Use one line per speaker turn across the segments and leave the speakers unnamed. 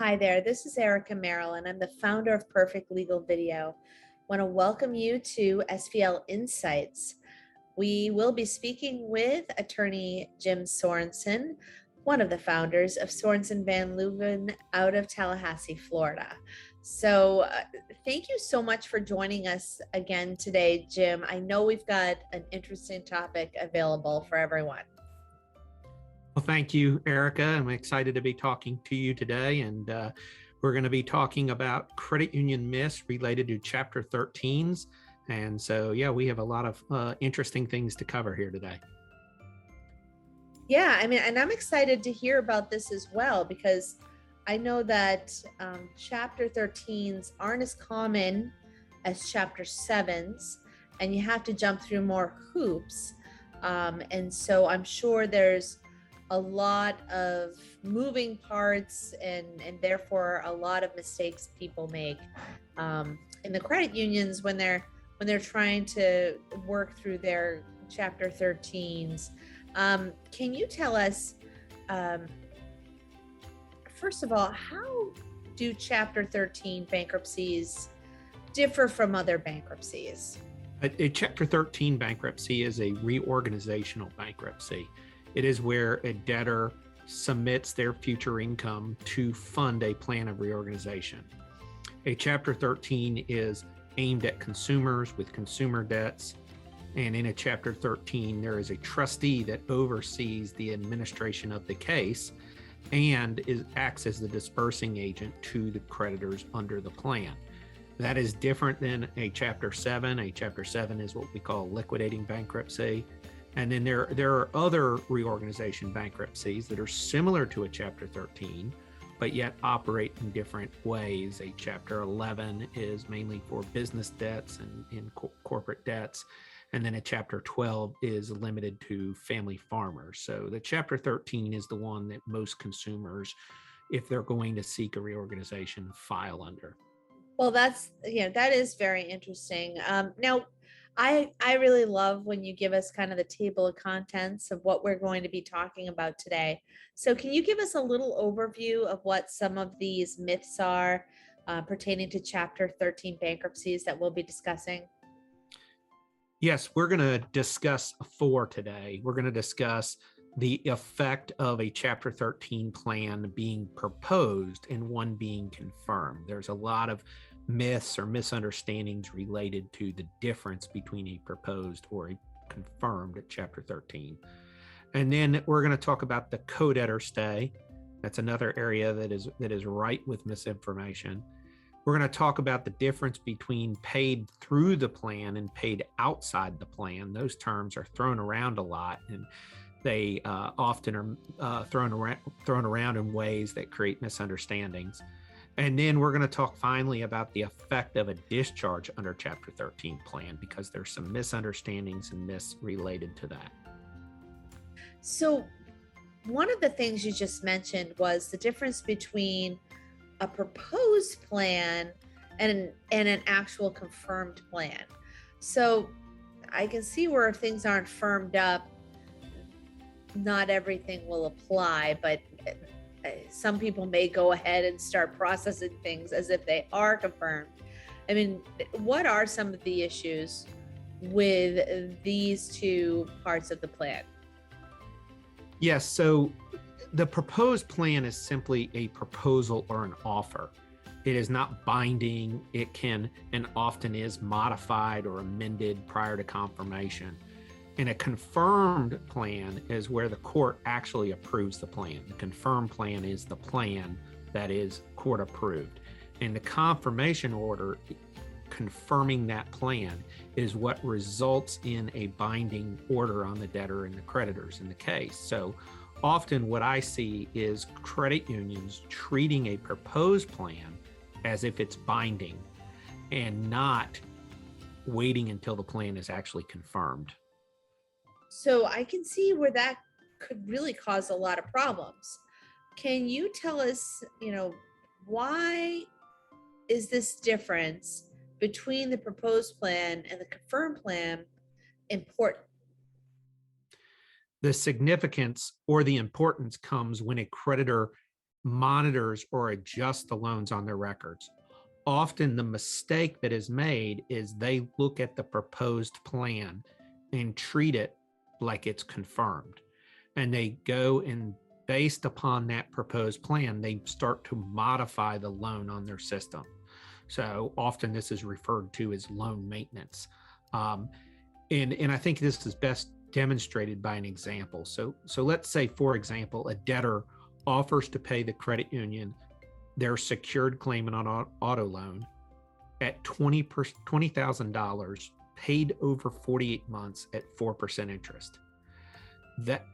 Hi there, this is Erica Merrill, and I'm the founder of Perfect Legal Video. I want to welcome you to SVL Insights. We will be speaking with attorney Jim Sorenson, one of the founders of Sorenson Van Leuven out of Tallahassee, Florida. So thank you so much for joining us again today, Jim. I know we've got an interesting topic available for everyone.
Well, thank you, Erica. I'm excited to be talking to you today, and we're going to be talking about credit union myths related to Chapter 13s. And so, yeah, we have a lot of interesting things to cover here today.
Yeah, I mean, and I'm excited to hear about this as well, because I know that Chapter 13s aren't as common as Chapter 7s, and you have to jump through more hoops. And so I'm sure there's a lot of moving parts and therefore a lot of mistakes people make in the credit unions when they're trying to work through their Chapter 13s. Can you tell us, first of all, how do Chapter 13 bankruptcies differ from other bankruptcies?
A Chapter 13 bankruptcy is a reorganizational bankruptcy. It is where a debtor submits their future income to fund a plan of reorganization. A Chapter 13 is aimed at consumers with consumer debts. And in a Chapter 13, there is a trustee that oversees the administration of the case and acts as the dispersing agent to the creditors under the plan. That is different than a Chapter 7. A Chapter 7 is what we call liquidating bankruptcy. And then there are other reorganization bankruptcies that are similar to a Chapter 13, but yet operate in different ways. A Chapter 11 is mainly for business debts and corporate debts. And then a Chapter 12 is limited to family farmers. So the Chapter 13 is the one that most consumers, if they're going to seek a reorganization, file under.
Well, that is very interesting. Now, I really love when you give us kind of the table of contents of what we're going to be talking about today. So can you give us a little overview of what some of these myths are pertaining to Chapter 13 bankruptcies that we'll be discussing?
Yes, we're going to discuss 4 today. We're going to discuss the effect of a Chapter 13 plan being proposed and one being confirmed. There's a lot of myths or misunderstandings related to the difference between a proposed or a confirmed Chapter 13. And then we're going to talk about the co-debtor stay. That's another area that is rife with misinformation. We're going to talk about the difference between paid through the plan and paid outside the plan. Those terms are thrown around a lot, and they often are thrown around in ways that create misunderstandings. And then we're going to talk finally about the effect of a discharge under Chapter 13 plan, because there's some misunderstandings and myths related to that.
So one of the things you just mentioned was the difference between a proposed plan and an actual confirmed plan. So I can see where if things aren't firmed up, not everything will apply, but some people may go ahead and start processing things as if they are confirmed. I mean, what are some of the issues with these two parts of the plan?
Yes, so the proposed plan is simply a proposal or an offer. It is not binding. It can and often is modified or amended prior to confirmation. And a confirmed plan is where the court actually approves the plan. The confirmed plan is the plan that is court approved. And the confirmation order confirming that plan is what results in a binding order on the debtor and the creditors in the case. So often what I see is credit unions treating a proposed plan as if it's binding and not waiting until the plan is actually confirmed.
So I can see where that could really cause a lot of problems. Can you tell us, why is this difference between the proposed plan and the confirmed plan important?
The significance or the importance comes when a creditor monitors or adjusts the loans on their records. Often the mistake that is made is they look at the proposed plan and treat it like it's confirmed. And they go and based upon that proposed plan, they start to modify the loan on their system. So often this is referred to as loan maintenance. And I think this is best demonstrated by an example. So let's say, for example, a debtor offers to pay the credit union their secured claim on an auto loan at $20,000 paid over 48 months at 4% interest. That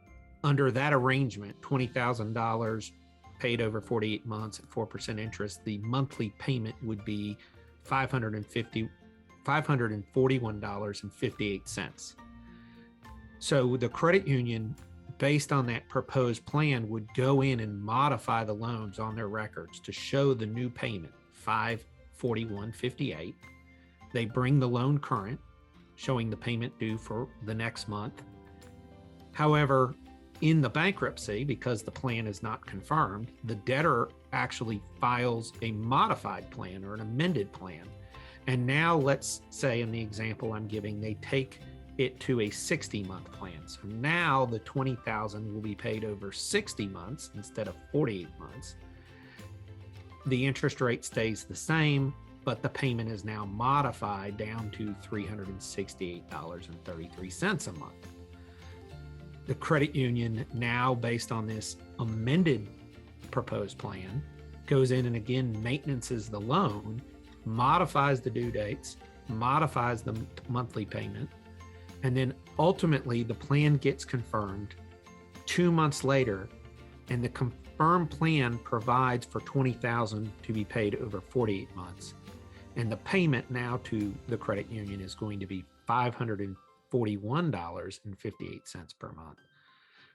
under that arrangement, $20,000 paid over 48 months at 4% interest, the monthly payment would be $541.58. So the credit union, based on that proposed plan, would go in and modify the loans on their records to show the new payment, $541.58. They bring the loan current, showing the payment due for the next month. However, in the bankruptcy, because the plan is not confirmed, the debtor actually files a modified plan or an amended plan. And now let's say in the example I'm giving, they take it to a 60-month plan. So now the $20,000 will be paid over 60 months instead of 48 months. The interest rate stays the same, but the payment is now modified down to $368.33 a month. The credit union now, based on this amended proposed plan, goes in and again maintenances the loan, modifies the due dates, modifies the monthly payment, and then ultimately the plan gets confirmed 2 months later, and the confirmed plan provides for $20,000 to be paid over 48 months. And the payment now to the credit union is going to be $541.58 per month.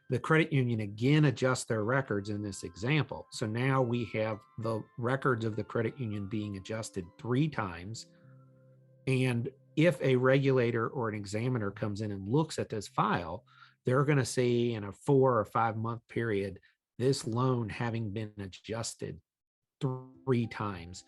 The credit union again adjusts their records in this example. So now we have the records of the credit union being adjusted 3 times. And if a regulator or an examiner comes in and looks at this file, they're going to see in a 4 or 5 month period, this loan having been adjusted 3 times.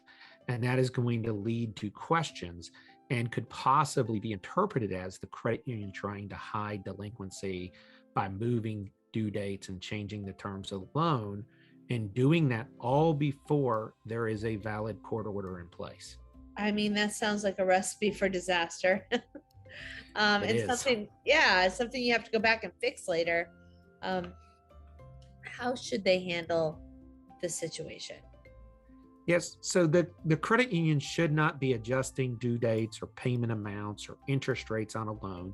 And that is going to lead to questions and could possibly be interpreted as the credit union trying to hide delinquency by moving due dates and changing the terms of the loan, and doing that all before there is a valid court order in place.
I mean, that sounds like a recipe for disaster.
It's
something you have to go back and fix later. How should they handle the situation?
Yes, so the credit union should not be adjusting due dates or payment amounts or interest rates on a loan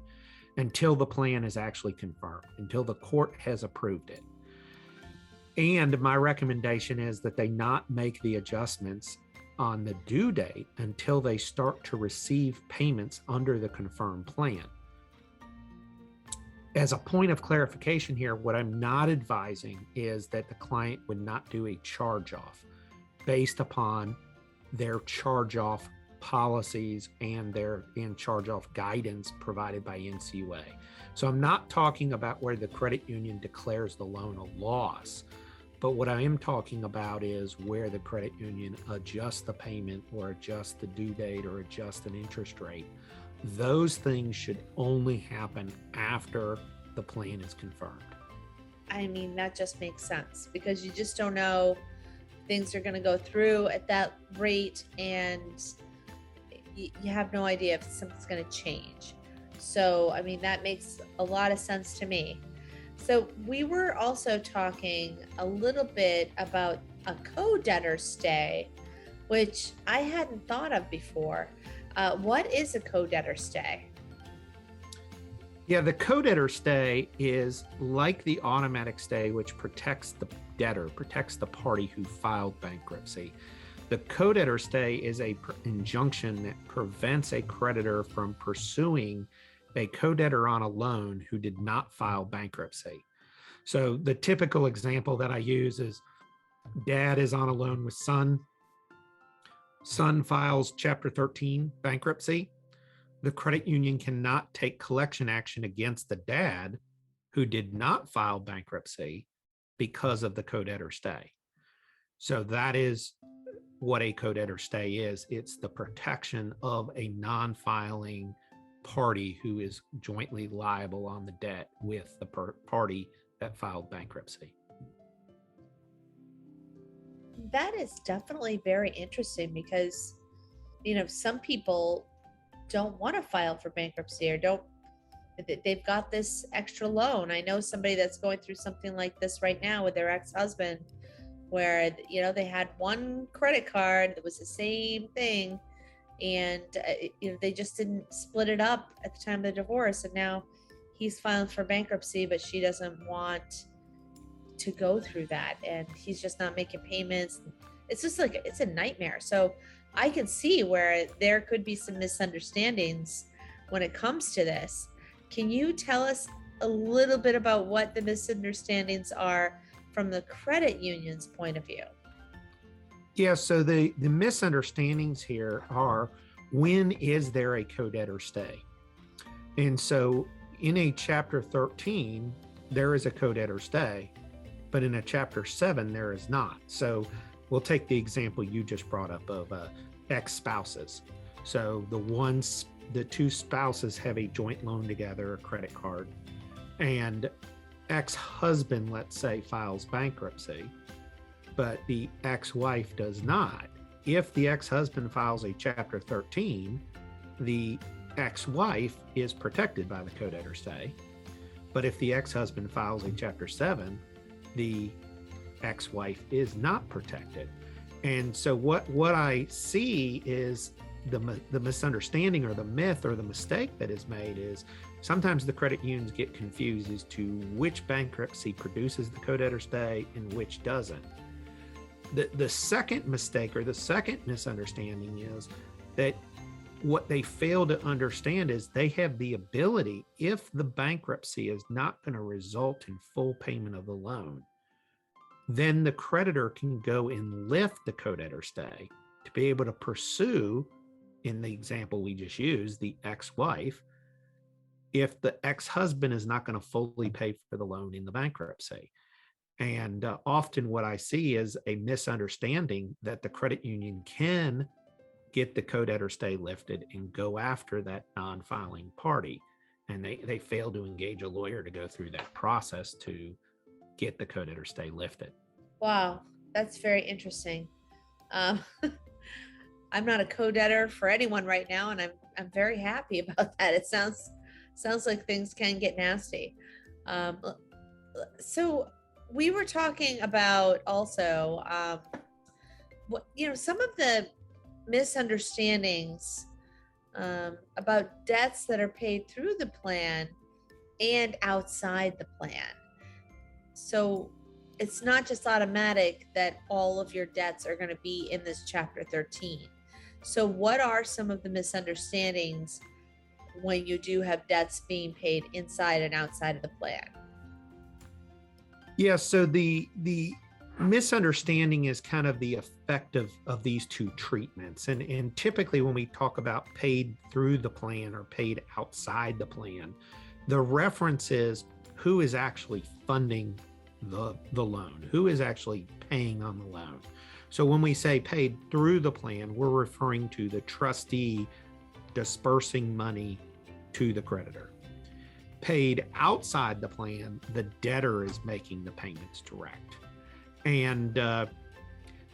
until the plan is actually confirmed, until the court has approved it. And my recommendation is that they not make the adjustments on the due date until they start to receive payments under the confirmed plan. As a point of clarification here, what I'm not advising is that the client would not do a charge-off based upon their charge-off policies and their charge-off guidance provided by NCUA. So I'm not talking about where the credit union declares the loan a loss, but what I am talking about is where the credit union adjusts the payment or adjusts the due date or adjusts an interest rate. Those things should only happen after the plan is confirmed.
I mean, that just makes sense because you just don't know things are going to go through at that rate, and you have no idea if something's going to change. So, I mean, that makes a lot of sense to me. So we were also talking a little bit about a co-debtor stay, which I hadn't thought of before. What is a co-debtor stay?
Yeah, the co-debtor stay is like the automatic stay, which protects the debtor, protects the party who filed bankruptcy. The co-debtor stay is an injunction that prevents a creditor from pursuing a co-debtor on a loan who did not file bankruptcy. So the typical example that I use is dad is on a loan with son. Son files Chapter 13 bankruptcy. The credit union cannot take collection action against the dad who did not file bankruptcy because of the co-debtor stay. So that is what a co-debtor stay is. It's the protection of a non-filing party who is jointly liable on the debt with the party that filed bankruptcy.
That is definitely very interesting because, some people don't want to file for bankruptcy or they've got this extra loan. I know somebody that's going through something like this right now with their ex-husband, where they had one credit card that was the same thing, and they just didn't split it up at the time of the divorce, and now he's filing for bankruptcy, but she doesn't want to go through that, and he's just not making payments. It's just like, it's a nightmare. So I can see where there could be some misunderstandings when it comes to this. Can you tell us a little bit about what the misunderstandings are from the credit union's point of view?
Yeah, so the misunderstandings here are, when is there a co-debtor stay? And so in a Chapter 13, there is a co-debtor stay, but in a Chapter 7, there is not. So we'll take the example you just brought up of ex-spouses. So the two spouses have a joint loan together, a credit card, and ex-husband, let's say, files bankruptcy, but the ex-wife does not. If the ex-husband files a Chapter 13, the ex-wife is protected by the co-debtor stay. But if the ex-husband files a Chapter 7, the ex-wife is not protected. And so what I see is the misunderstanding or the myth or the mistake that is made is sometimes the credit unions get confused as to which bankruptcy produces the co-debtor stay and which doesn't. The second mistake or the second misunderstanding is that what they fail to understand is they have the ability, if the bankruptcy is not going to result in full payment of the loan, then the creditor can go and lift the co-debtor stay to be able to pursue, in the example we just used, the ex-wife, if the ex-husband is not going to fully pay for the loan in the bankruptcy. And often what I see is a misunderstanding that the credit union can get the co-debtor stay lifted and go after that non-filing party. And they fail to engage a lawyer to go through that process to get the co-debtor stay lifted.
Wow, that's very interesting. I'm not a co-debtor for anyone right now, and I'm very happy about that. It sounds like things can get nasty. So we were talking about also, some of the misunderstandings about debts that are paid through the plan and outside the plan. So it's not just automatic that all of your debts are going to be in this Chapter 13. So what are some of the misunderstandings when you do have debts being paid inside and outside of the plan?
Yeah, so the misunderstanding is kind of the effect of these two treatments. And typically when we talk about paid through the plan or paid outside the plan, the reference is who is actually funding the loan, who is actually paying on the loan. So when we say paid through the plan, we're referring to the trustee dispersing money to the creditor. Paid outside the plan, the debtor is making the payments direct. And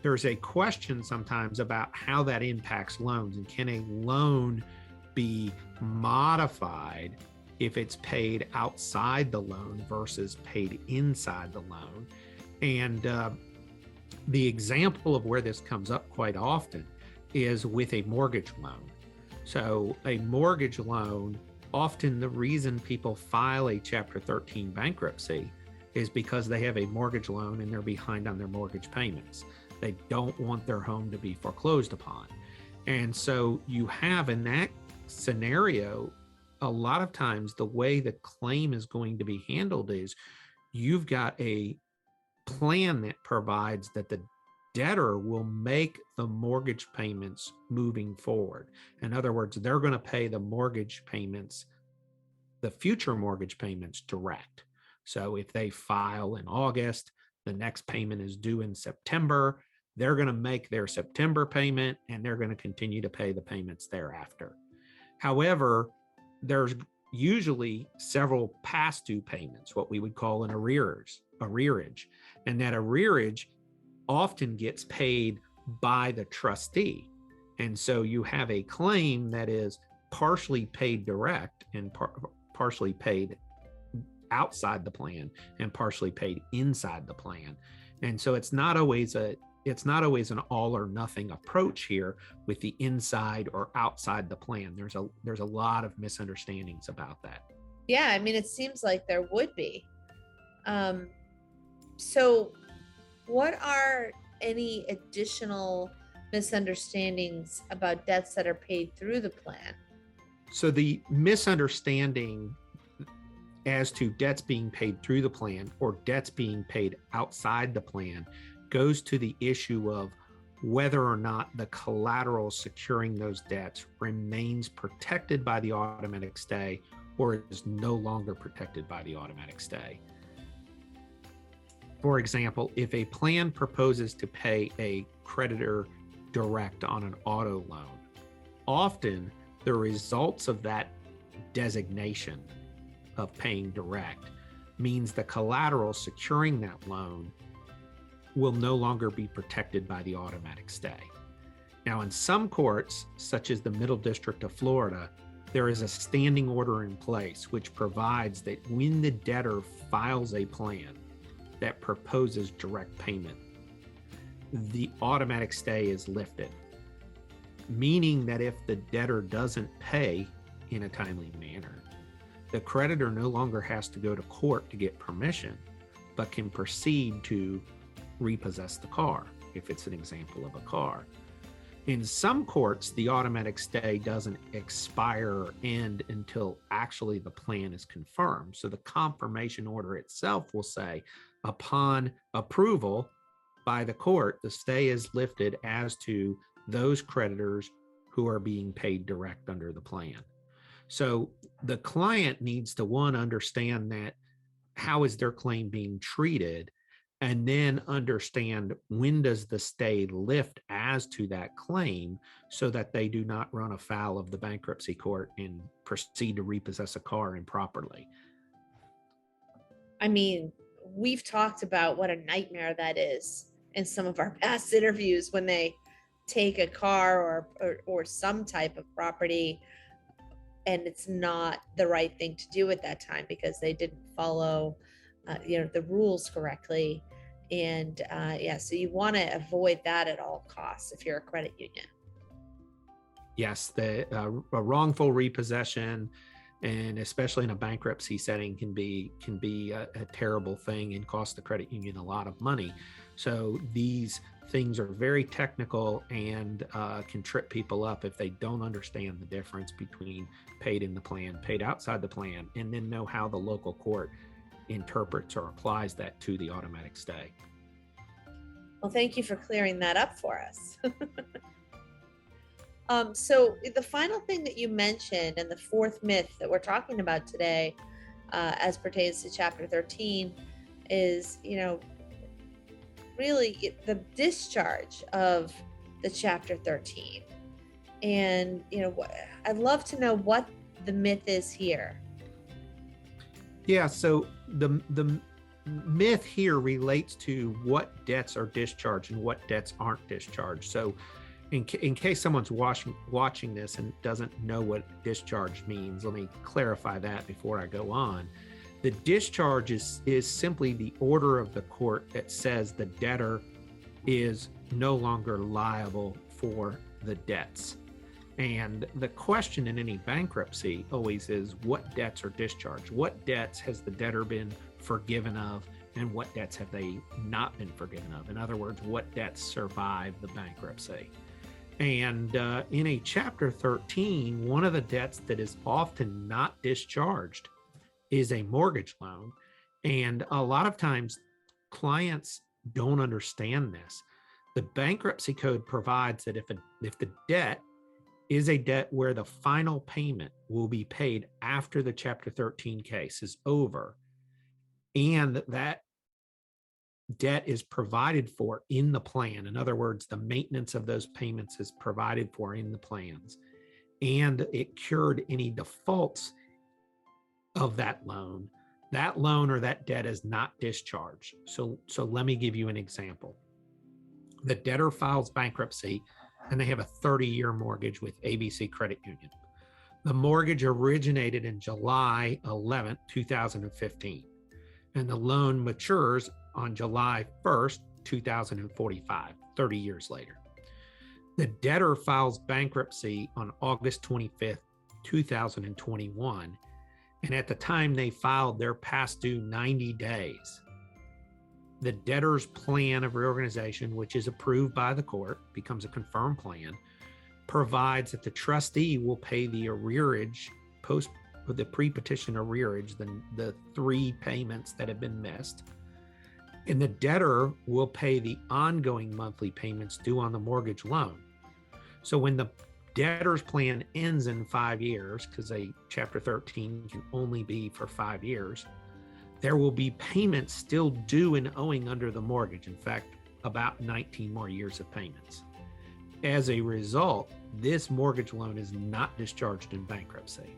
there's a question sometimes about how that impacts loans, and can a loan be modified if it's paid outside the loan versus paid inside the loan. And the example of where this comes up quite often is with a mortgage loan. So a mortgage loan, often the reason people file a Chapter 13 bankruptcy is because they have a mortgage loan and they're behind on their mortgage payments. They don't want their home to be foreclosed upon. And so you have, in that scenario, a lot of times the way the claim is going to be handled is you've got a plan that provides that the debtor will make the mortgage payments moving forward. In other words, they're going to pay the mortgage payments, the future mortgage payments, direct. So if they file in August, the next payment is due in September, they're going to make their September payment and they're going to continue to pay the payments thereafter. However, there's usually several past due payments, what we would call an arrearage, and that arrearage often gets paid by the trustee. And so you have a claim that is partially paid direct and partially paid outside the plan and partially paid inside the plan. And so it's not always an all or nothing approach here with the inside or outside the plan. There's a lot of misunderstandings about that.
Yeah, I mean, it seems like there would be. So what are any additional misunderstandings about debts that are paid through the plan?
So the misunderstanding as to debts being paid through the plan or debts being paid outside the plan goes to the issue of whether or not the collateral securing those debts remains protected by the automatic stay or is no longer protected by the automatic stay. For example, if a plan proposes to pay a creditor direct on an auto loan, often the results of that designation of paying direct means the collateral securing that loan will no longer be protected by the automatic stay. Now, in some courts, such as the Middle District of Florida, there is a standing order in place which provides that when the debtor files a plan that proposes direct payment, the automatic stay is lifted, meaning that if the debtor doesn't pay in a timely manner, the creditor no longer has to go to court to get permission, but can proceed to repossess the car, if it's an example of a car. In some courts, the automatic stay doesn't expire or end until actually the plan is confirmed. So the confirmation order itself will say, upon approval by the court, the stay is lifted as to those creditors who are being paid direct under the plan. So the client needs to, one, understand that how is their claim being treated, and then understand when does the stay lift as to that claim so that they do not run afoul of the bankruptcy court and proceed to repossess a car improperly.
I mean, we've talked about what a nightmare that is in some of our past interviews when they take a car or some type of property and it's not the right thing to do at that time because they didn't follow the rules correctly. And so you want to avoid that at all costs if you're a credit union.
Yes, a wrongful repossession, and especially in a bankruptcy setting, can be a terrible thing and cost the credit union a lot of money. So these things are very technical and can trip people up if they don't understand the difference between paid in the plan, paid outside the plan, and then know how the local court interprets or applies that to the automatic stay.
Well, thank you for clearing that up for us. So the final thing that you mentioned and the fourth myth that we're talking about today, as pertains to Chapter 13, is, really the discharge of the Chapter 13. And, I'd love to know what the myth is here.
Yeah, so the myth here relates to what debts are discharged and what debts aren't discharged. So in case someone's watching this and doesn't know what discharge means, let me clarify that before I go on. The discharge is simply the order of the court that says the debtor is no longer liable for the debts. And the question in any bankruptcy always is, what debts are discharged? What debts has the debtor been forgiven of, and what debts have they not been forgiven of? In other words, what debts survive the bankruptcy? And in a Chapter 13, one of the debts that is often not discharged is a mortgage loan. And a lot of times clients don't understand this. The bankruptcy code provides that if the debt is a debt where the final payment will be paid after the Chapter 13 case is over, and that debt is provided for in the plan. In other words, the maintenance of those payments is provided for in the plans, and it cured any defaults of that loan or that debt is not discharged. So let me give you an example. The debtor files bankruptcy and they have a 30-year mortgage with ABC Credit Union. The mortgage originated in July 11th, 2015, and the loan matures on July 1st, 2045, 30 years later. The debtor files bankruptcy on August 25th, 2021, and at the time they filed, they're past due 90 days. The debtor's plan of reorganization, which is approved by the court, becomes a confirmed plan, provides that the trustee will pay the arrearage the pre-petition arrearage, the 3 payments that have been missed, and the debtor will pay the ongoing monthly payments due on the mortgage loan. So when the debtor's plan ends in 5 years, because a Chapter 13 can only be for 5 years, there will be payments still due and owing under the mortgage. In fact, about 19 more years of payments. As a result, this mortgage loan is not discharged in bankruptcy.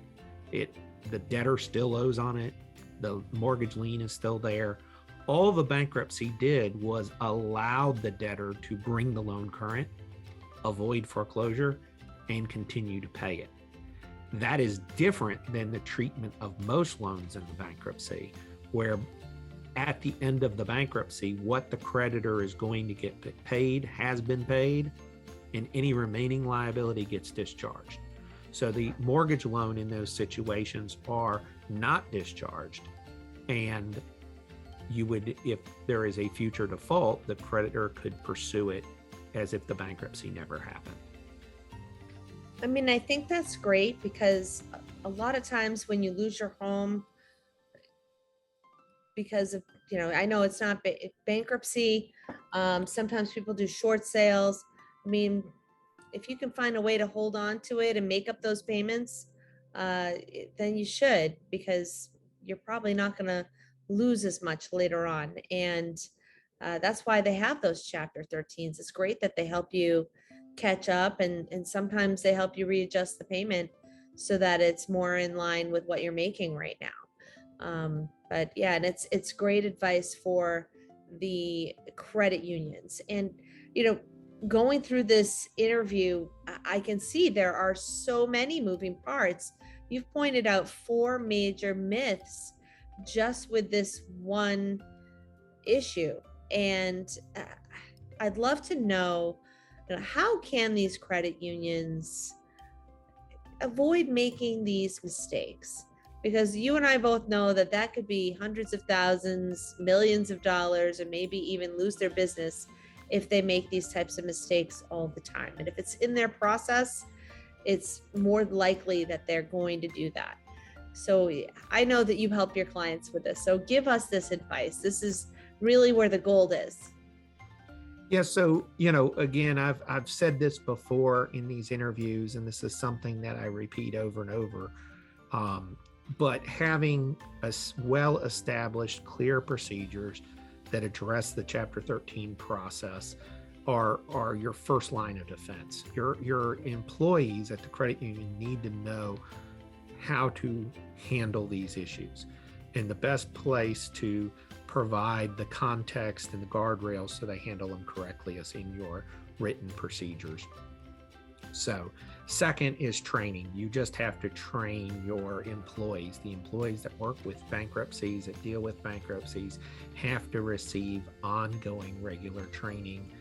The debtor still owes on it. The mortgage lien is still there. All the bankruptcy did was allow the debtor to bring the loan current, avoid foreclosure, and continue to pay it. That is different than the treatment of most loans in the bankruptcy, where at the end of the bankruptcy, what the creditor is going to get paid has been paid, and any remaining liability gets discharged. So the mortgage loan in those situations are not discharged, and you would, if there is a future default, the creditor could pursue it as if the bankruptcy never happened.
I mean, I think that's great, because a lot of times when you lose your home because of, I know it's not bankruptcy, sometimes people do short sales. I mean, if you can find a way to hold on to it and make up those payments, then you should, because you're probably not going to lose as much later on. And that's why they have those Chapter 13s. It's great that they help you catch up, and sometimes they help you readjust the payment so that it's more in line with what you're making right now. But yeah, and it's great advice for the credit unions. And going through this interview, I can see there are so many moving parts. You've pointed out 4 major myths just with this one issue. And I'd love to know, how can these credit unions avoid making these mistakes? Because you and I both know that could be hundreds of thousands, millions of dollars, and maybe even lose their business if they make these types of mistakes all the time. And if it's in their process, it's more likely that they're going to do that. So I know that you help your clients with this. So give us this advice. This is really where the gold is.
Yeah. So, again, I've said this before in these interviews, and this is something that I repeat over and over. But having a well-established, clear procedures that address the Chapter 13 process are your first line of defense. Your employees at the credit union need to know how to handle these issues. And the best place to provide the context and the guardrails so they handle them correctly is in your written procedures. So, second is training. You just have to train your employees. The employees that work with bankruptcies, that deal with bankruptcies, have to receive ongoing regular training.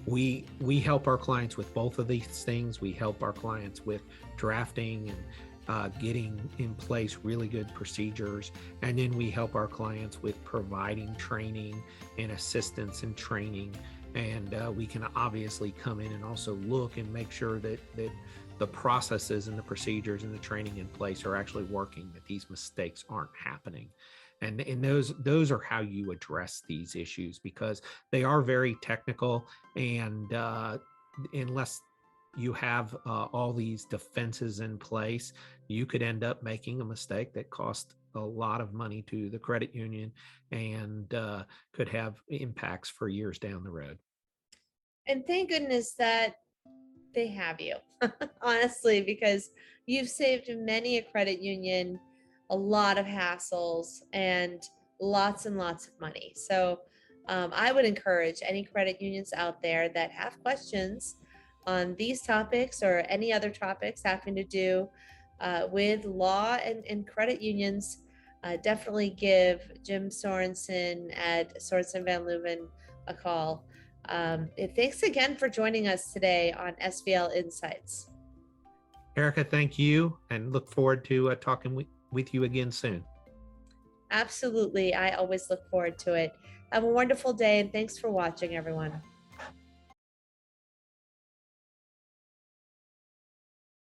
We help our clients with both of these things. We help our clients with drafting and getting in place really good procedures. And then we help our clients with providing training and assistance in training. And we can obviously come in and also look and make sure that the processes and the procedures and the training in place are actually working, that these mistakes aren't happening. And those are how you address these issues, because they are very technical, and unless you have all these defenses in place, you could end up making a mistake that cost a lot of money to the credit union and could have impacts for years down the road.
And thank goodness that they have you, honestly, because you've saved many a credit union a lot of hassles and lots of money. So I would encourage any credit unions out there that have questions on these topics or any other topics having to do with law and credit unions. Definitely give Jim Sorenson at Sorenson Van Leuven a call. Thanks again for joining us today on SVL Insights.
Erica, thank you, and look forward to talking with you again soon.
Absolutely. I always look forward to it. Have a wonderful day, and thanks for watching, everyone.